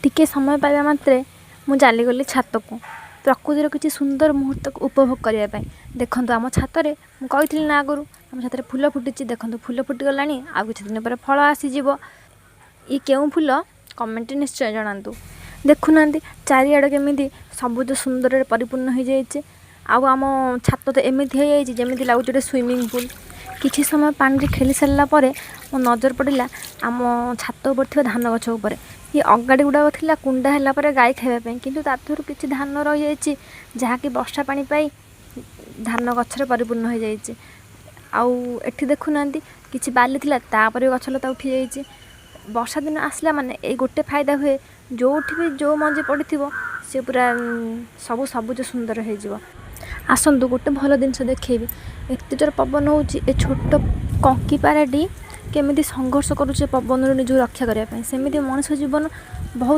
टिके समय पाइबा मात्रे मु चलीगली छात को प्रकृतिर किसी सुंदर मुहूर्त को उपभोग करने। देखो आम छात मुझे ना आगु आम छात फूल फुटी देखो फूल फुटीगला आ कि दिन पर फल आसीज ये क्यों फूल कमेंट निश्चय जनातु। देखुना चारिआड केमी सबुज सुंदर परिपूर्ण हो जाए। आम छात तो एमती हो जमी लगुच गोटे स्विमिंग पूल। किसी समय पानी खेली सारा मो नजर पड़ा आम छात पर धान गछ उपर ये अगाड़ी गुड़ाक थी कुंडा है गाई खावाई किंतु तार किसी धान रही जाइए जहाँकि वर्षा पानी पाई धान गचर परिपूर्ण हो जाए। आउ देखुना किसी बाली थी तापर गछलता उठी जाइए। वर्षा दिन आसला माने ये गोटे फायदा हुए जो भी जो मंजी पड़ी सी पूरा सब सबुज सुंदर हो। आसतु गोटे भल जिनस देखी एत जोर पवन हो छोट कंकी पाराटी केमी संघर्ष करुचे पवन निज रक्षा करने सेमती मनुष्य जीवन बहुत